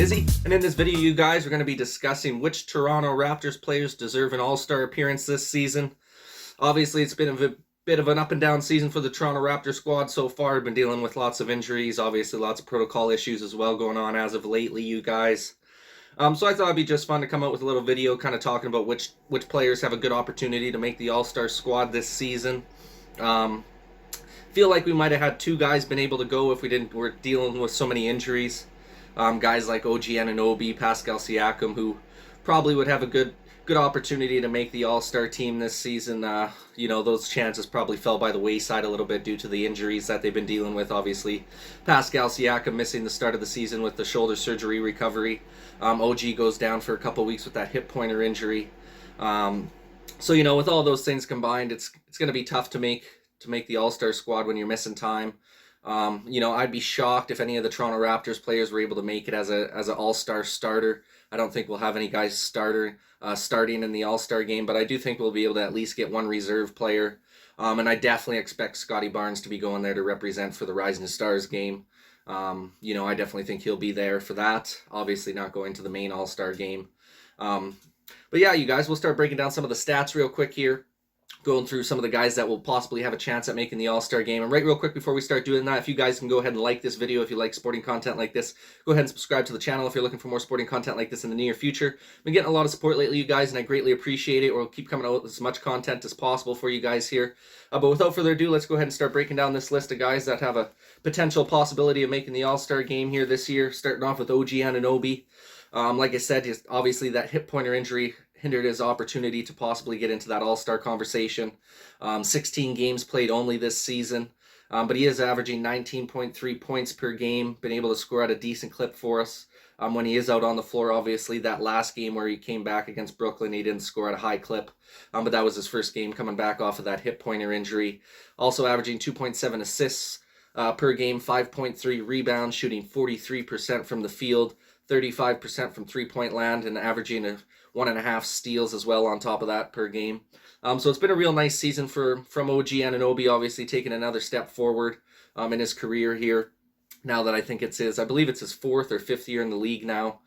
Izzy, and in this video, you guys are going to be discussing which Toronto Raptors players deserve an All-Star appearance this season. Obviously, it's been a bit of an up and down season for the Toronto Raptors squad so far. Been dealing with lots of injuries, obviously lots of protocol issues as well going on as of lately, you guys. So I thought it'd be just fun to come out with a little video kind of talking about which players have a good opportunity to make the All-Star squad this season. Feel like we might have had two guys been able to go if we're dealing with so many injuries. Guys like OG Anunoby, Pascal Siakam, who probably would have a good opportunity to make the All-Star team this season. Those chances probably fell by the wayside a little bit due to the injuries that they've been dealing with. Obviously, Pascal Siakam missing the start of the season with the shoulder surgery recovery. OG goes down for a couple weeks with that hip pointer injury. With all those things combined, it's going to be tough to make the All-Star squad when you're missing time. I'd be shocked if any of the Toronto Raptors players were able to make it as an All-Star starter. I don't think we'll have any guys starting in the All-Star game, but I do think we'll be able to at least get one reserve player. And I definitely expect Scotty Barnes to be going there to represent for the Rising Stars game. I definitely think he'll be there for that. Obviously not going to the main All-Star game. But yeah, you guys, we'll start breaking down some of the stats real quick here. Going through some of the guys that will possibly have a chance at making the All-Star game. And right real quick before we start doing that, if you guys can go ahead and like this video if you like sporting content like this. Go ahead and subscribe to the channel if you're looking for more sporting content like this in the near future. I've been getting a lot of support lately, you guys, and I greatly appreciate it. We'll keep coming out with as much content as possible for you guys here. But without further ado, let's go ahead and start breaking down this list of guys that have a potential possibility of making the All-Star game here this year. Starting off with OG Anunoby. Like I said, obviously that hip pointer injury hindered his opportunity to possibly get into that All-Star conversation. 16 games played only this season, but he is averaging 19.3 points per game, been able to score at a decent clip for us. When he is out on the floor, obviously, that last game where he came back against Brooklyn, he didn't score at a high clip, but that was his first game coming back off of that hip pointer injury. Also averaging 2.7 assists per game, 5.3 rebounds, shooting 43% from the field, 35% from three-point land, and averaging 1.5 steals as well on top of that per game. So it's been a real nice season from OG Anunoby, obviously taking another step forward in his career here. Now that I think I believe it's his 4th or 5th year in the league now.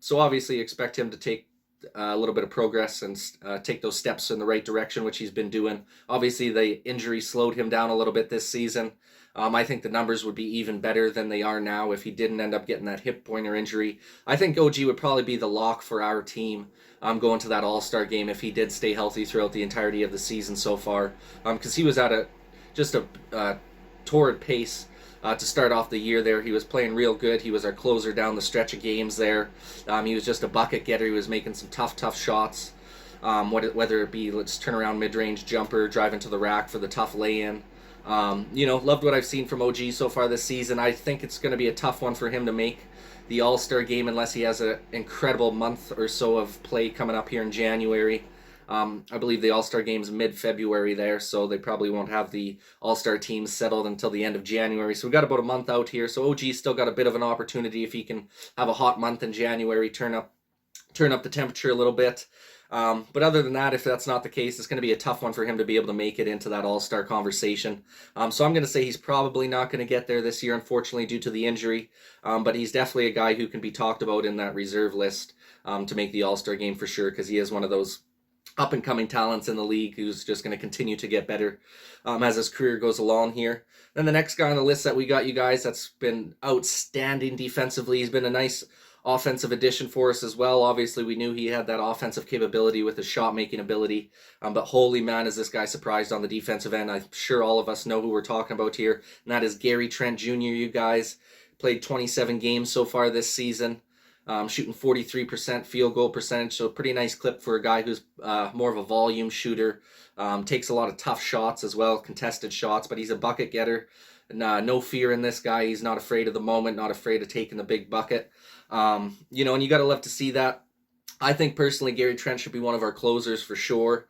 So obviously expect him to take a little bit of progress and take those steps in the right direction, which he's been doing. Obviously, the injury slowed him down a little bit this season. I think the numbers would be even better than they are now if he didn't end up getting that hip pointer injury. I think OG would probably be the lock for our team going to that All-Star game if he did stay healthy throughout the entirety of the season so far. Because he was at a torrid pace to start off the year there. He was playing real good. He was our closer down the stretch of games there. He was just a bucket getter. He was making some tough shots. Whether it be let's turn around mid-range jumper, driving to the rack for the tough lay-in. Loved what I've seen from OG so far this season. I think it's going to be a tough one for him to make the All-Star game unless he has an incredible month or so of play coming up here in January. I believe the All-Star game's mid-February there, so they probably won't have the All-Star teams settled until the end of January. So we've got about a month out here. So OG's still got a bit of an opportunity if he can have a hot month in January, turn up the temperature a little bit. But other than that, if that's not the case, it's going to be a tough one for him to be able to make it into that All-Star conversation. So I'm going to say he's probably not going to get there this year, unfortunately, due to the injury. But he's definitely a guy who can be talked about in that reserve list to make the All-Star game for sure, because he is one of those up-and-coming talents in the league who's just going to continue to get better as his career goes along here. Then the next guy on the list that we got, you guys, that's been outstanding defensively. He's been a nice offensive addition for us as well. Obviously, we knew he had that offensive capability with his shot-making ability, but holy man, is this guy surprised on the defensive end. I'm sure all of us know who we're talking about here, and that is Gary Trent Jr., you guys. Played 27 games so far this season, shooting 43% field goal percentage, so a pretty nice clip for a guy who's more of a volume shooter. Takes a lot of tough shots as well, contested shots, but he's a bucket getter. No fear in this guy. He's not afraid of the moment, not afraid of taking the big bucket. And you got to love to see that. I think personally Gary Trent should be one of our closers for sure.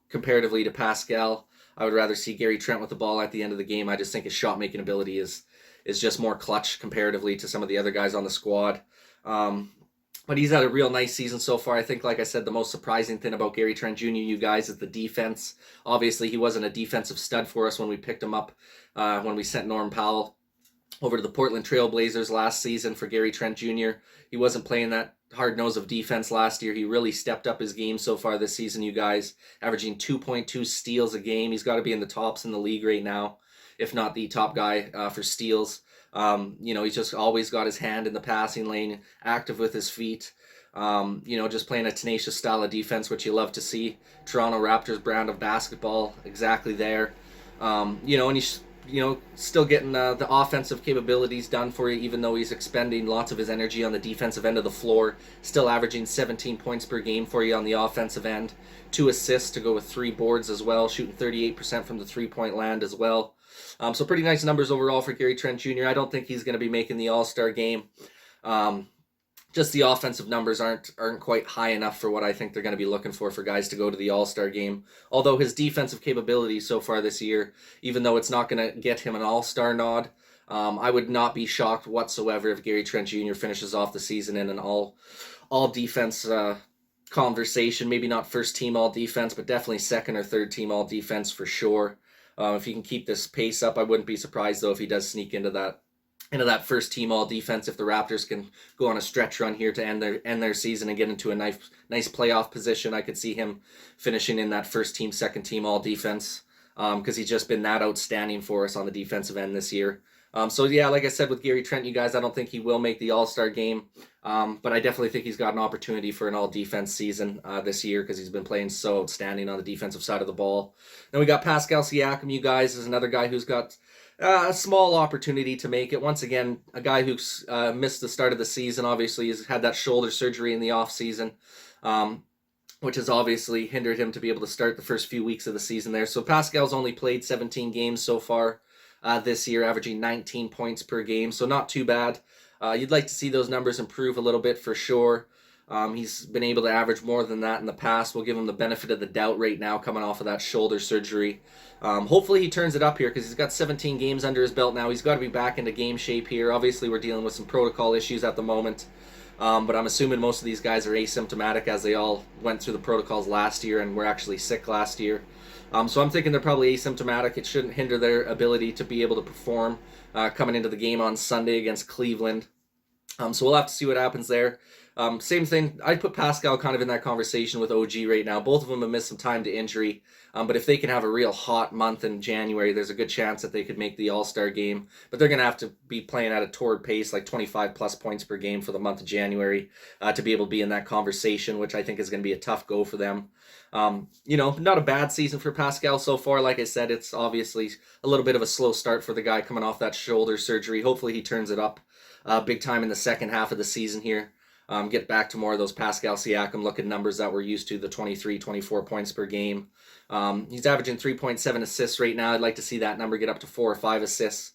Comparatively to Pascal, I would rather see Gary Trent with the ball at the end of the game. I just think his shot-making ability is just more clutch comparatively to some of the other guys on the squad. But he's had a real nice season so far. I think, like I said, the most surprising thing about Gary Trent Jr., you guys, is the defense. Obviously, he wasn't a defensive stud for us when we picked him up, when we sent Norm Powell over to the Portland Trail Blazers last season for Gary Trent Jr. He wasn't playing that hard nose of defense last year. He really stepped up his game so far this season, you guys, averaging 2.2 steals a game. He's got to be in the tops in the league right now, if not the top guy for steals. He's just always got his hand in the passing lane, active with his feet. Just playing a tenacious style of defense, which you love to see. Toronto Raptors brand of basketball, exactly there. And he's still getting the offensive capabilities done for you, even though he's expending lots of his energy on the defensive end of the floor. Still averaging 17 points per game for you on the offensive end. 2 assists to go with 3 boards as well, shooting 38% from the three-point land as well. So pretty nice numbers overall for Gary Trent Jr. I don't think he's going to be making the All-Star game. Just the offensive numbers aren't quite high enough for what I think they're going to be looking for guys to go to the All-Star game. Although his defensive capabilities so far this year, even though it's not going to get him an All-Star nod, I would not be shocked whatsoever if Gary Trent Jr. finishes off the season in an all-defense conversation. Maybe not first team all-defense, but definitely second or third team all-defense for sure. If he can keep this pace up, I wouldn't be surprised though if he does sneak into that first team all defense. If the Raptors can go on a stretch run here to end their season and get into a nice playoff position, I could see him finishing in that first team, second team all defense, because he's just been that outstanding for us on the defensive end this year. Like I said with Gary Trent, you guys, I don't think he will make the All-Star game, but I definitely think he's got an opportunity for an all-defense season this year because he's been playing so outstanding on the defensive side of the ball. Then we got Pascal Siakam, you guys, is another guy who's got a small opportunity to make it. Once again, a guy who's missed the start of the season. Obviously, he's had that shoulder surgery in the offseason, which has obviously hindered him to be able to start the first few weeks of the season there. So Pascal's only played 17 games so far this year, averaging 19 points per game. So not too bad. You'd like to see those numbers improve a little bit for sure. He's been able to average more than that in the past. We'll give him the benefit of the doubt right now coming off of that shoulder surgery. Hopefully he turns it up here because he's got 17 games under his belt now. He's got to be back into game shape here. Obviously we're dealing with some protocol issues at the moment. But I'm assuming most of these guys are asymptomatic as they all went through the protocols last year and were actually sick last year. So I'm thinking they're probably asymptomatic. It shouldn't hinder their ability to be able to perform coming into the game on Sunday against Cleveland. So we'll have to see what happens there. Same thing, I'd put Pascal kind of in that conversation with OG right now. Both of them have missed some time to injury, but if they can have a real hot month in January, there's a good chance that they could make the All-Star game. But they're going to have to be playing at a torrid pace, like 25-plus points per game for the month of January, to be able to be in that conversation, which I think is going to be a tough go for them. Not a bad season for Pascal so far. Like I said, it's obviously a little bit of a slow start for the guy coming off that shoulder surgery. Hopefully he turns it up big time in the second half of the season here. Get back to more of those Pascal Siakam looking numbers that we're used to, the 23, 24 points per game. He's averaging 3.7 assists right now. I'd like to see that number get up to 4 or 5 assists.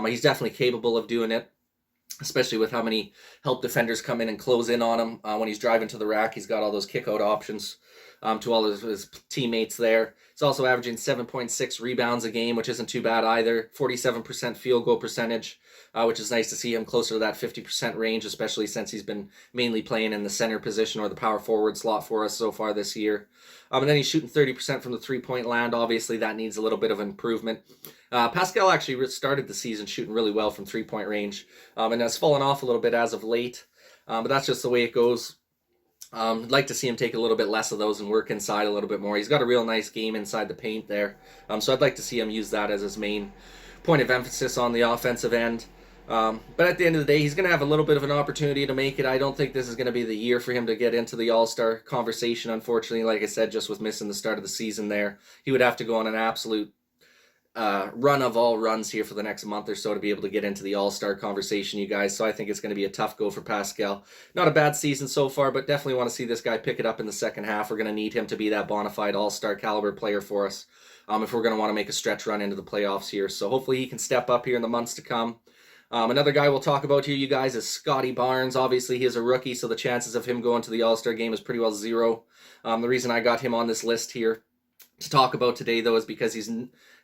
He's definitely capable of doing it, especially with how many help defenders come in and close in on him. When he's driving to the rack, he's got all those kick-out options to all of his teammates there. He's also averaging 7.6 rebounds a game, which isn't too bad either. 47% field goal percentage, which is nice to see him closer to that 50% range, especially since he's been mainly playing in the center position or the power forward slot for us so far this year. And then he's shooting 30% from the three-point land. Obviously, that needs a little bit of improvement. Pascal actually started the season shooting really well from three-point range, and has fallen off a little bit as of late, but that's just the way it goes. I'd like to see him take a little bit less of those and work inside a little bit more. He's got a real nice game inside the paint there, so I'd like to see him use that as his main point of emphasis on the offensive end. But at the end of the day, he's going to have a little bit of an opportunity to make it. I don't think this is going to be the year for him to get into the All-Star conversation, unfortunately. Like I said, just with missing the start of the season there, he would have to go on an absolute run of all runs here for the next month or so to be able to get into the All-Star conversation, you guys. So I think it's going to be a tough go for Pascal. Not a bad season so far, but definitely want to see this guy pick it up in the second half. We're going to need him to be that bona fide All-Star caliber player for us if we're going to want to make a stretch run into the playoffs here. So hopefully he can step up here in the months to come. Another guy we'll talk about here, you guys, is Scotty Barnes. Obviously, he is a rookie, so the chances of him going to the All-Star game is pretty well zero. The reason I got him on this list here to talk about today, though, is because he's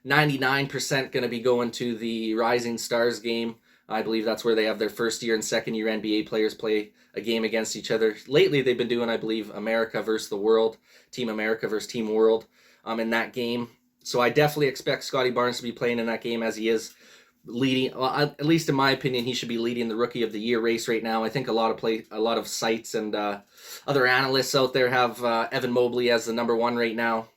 99% going to be going to the Rising Stars game. I believe that's where they have their first year and second year NBA players play a game against each other. Lately, they've been doing, I believe, America versus the World, Team America versus Team World in that game. So I definitely expect Scotty Barnes to be playing in that game, as he is leading. Well, at least in my opinion, he should be leading the Rookie of the Year race right now. I think a lot of sites and other analysts out there have Evan Mobley as the number one right now.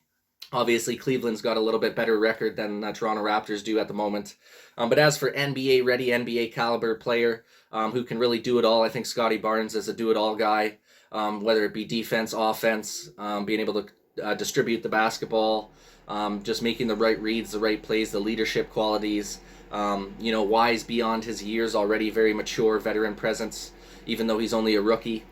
Obviously, Cleveland's got a little bit better record than Toronto Raptors do at the moment. But as for NBA-ready, NBA-caliber player who can really do it all, I think Scottie Barnes is a do-it-all guy, whether it be defense, offense, being able to distribute the basketball, just making the right reads, the right plays, the leadership qualities. Wise beyond his years already, very mature veteran presence, even though he's only a rookie.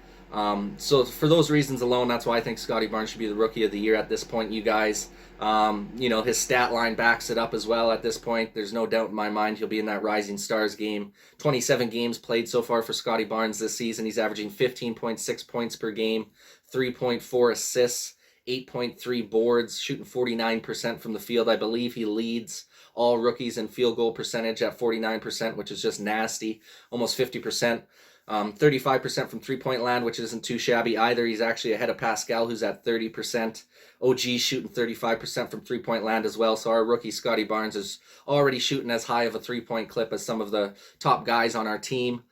So for those reasons alone, that's why I think Scottie Barnes should be the Rookie of the Year at this point, you guys. His stat line backs it up as well at this point. There's no doubt in my mind he'll be in that Rising Stars game. 27 games played so far for Scottie Barnes this season. He's averaging 15.6 points per game, 3.4 assists, 8.3 boards, shooting 49% from the field. I believe he leads all rookies in field goal percentage at 49%, which is just nasty, almost 50%. 35% from three-point land, which isn't too shabby either. He's actually ahead of Pascal, who's at 30%. OG shooting 35% from three-point land as well. So our rookie Scottie Barnes is already shooting as high of a three-point clip as some of the top guys on our team,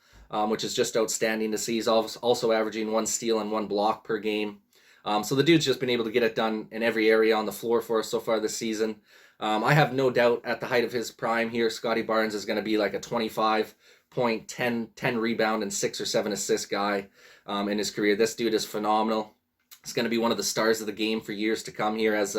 which is just outstanding to see. He's also averaging 1 steal and 1 block per game. So the dude's just been able to get it done in every area on the floor for us so far this season. I have no doubt at the height of his prime here, Scottie Barnes is going to be like a 25-point, 10 rebound, and 6 or 7 assist guy in his career. This dude is phenomenal. He's going to be one of the stars of the game for years to come here as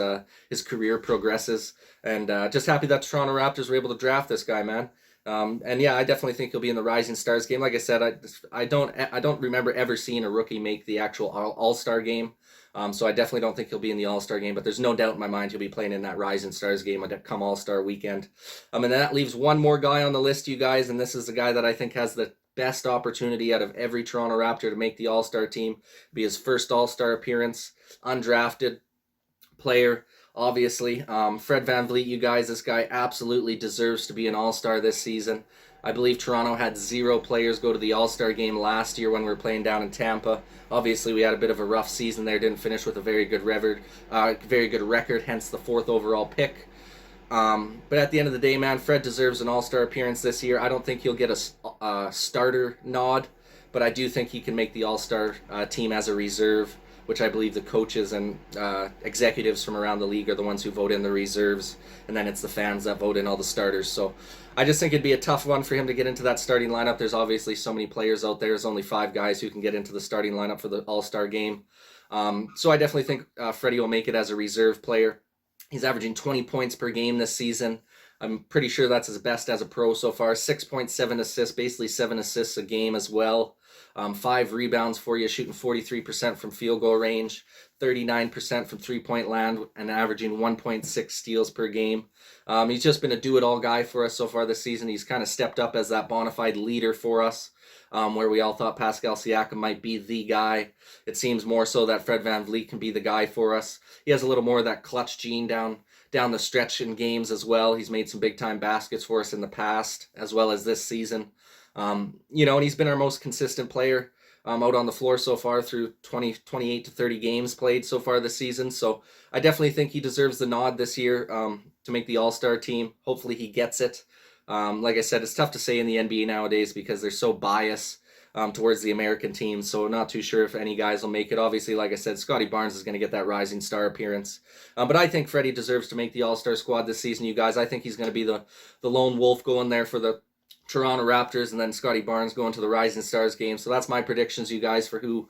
his career progresses. And just happy that the Toronto Raptors were able to draft this guy, man. And yeah, I definitely think he'll be in the Rising Stars game. Like I said, I don't remember ever seeing a rookie make the actual All-Star game. So I definitely don't think he'll be in the All-Star game, but there's no doubt in my mind he'll be playing in that Rising Stars game come All-Star weekend. And that leaves one more guy on the list, you guys, and this is the guy that I think has the best opportunity out of every Toronto Raptor to make the All-Star team. It'll be his first All-Star appearance, undrafted player, obviously. Fred VanVleet, you guys, this guy absolutely deserves to be an All-Star this season. I believe Toronto had 0 players go to the All-Star game last year when we were playing down in Tampa. Obviously, we had a bit of a rough season there, didn't finish with a very good record, hence the 4th overall pick. But at the end of the day, man, Fred deserves an All-Star appearance this year. I don't think he'll get a starter nod, but I do think he can make the All-Star team as a reserve, which I believe the coaches and executives from around the league are the ones who vote in the reserves, and then it's the fans that vote in all the starters. So I just think it'd be a tough one for him to get into that starting lineup. There's obviously so many players out there. There's only 5 guys who can get into the starting lineup for the All-Star game. So I definitely think Freddy will make it as a reserve player. He's averaging 20 points per game this season. I'm pretty sure that's his best as a pro so far. 6.7 assists, basically 7 assists a game as well. 5 rebounds for you, shooting 43% from field goal range, 39% from three-point land, and averaging 1.6 steals per game. He's just been a do-it-all guy for us so far this season. He's kind of stepped up as that bona fide leader for us, where we all thought Pascal Siakam might be the guy. It seems more so that Fred VanVleet can be the guy for us. He has a little more of that clutch gene down the stretch in games as well. He's made some big-time baskets for us in the past, as well as this season. And he's been our most consistent player out on the floor so far through 28 to 30 games played so far this season. So I definitely think he deserves the nod this year to make the All-Star team. Hopefully he gets it. Like I said, it's tough to say in the NBA nowadays because they're so biased towards the American team. So not too sure if any guys will make it. Obviously, like I said, Scottie Barnes is going to get that Rising Star appearance. But I think Freddie deserves to make the All-Star squad this season, you guys. I think he's going to be the lone wolf going there for the Toronto Raptors, and then Scottie Barnes going to the Rising Stars game. So that's my predictions, you guys, for who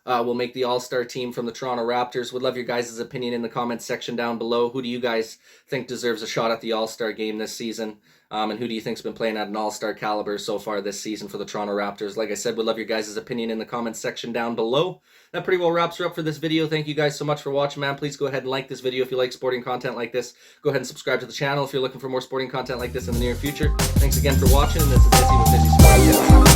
will make the All-Star team from the Toronto Raptors. Would love your guys' opinion in the comments section down below. Who do you guys think deserves a shot at the All-Star game this season? And who do you think's been playing at an All-Star caliber so far this season for the Toronto Raptors? Like I said, would love your guys' opinion in the comments section down below. That pretty well wraps her up for this video. Thank you guys so much for watching, man. Please go ahead and like this video if you like sporting content like this. Go ahead and subscribe to the channel if you're looking for more sporting content like this in the near future. Thanks again for watching, and this is Jesse with Jesse Sports.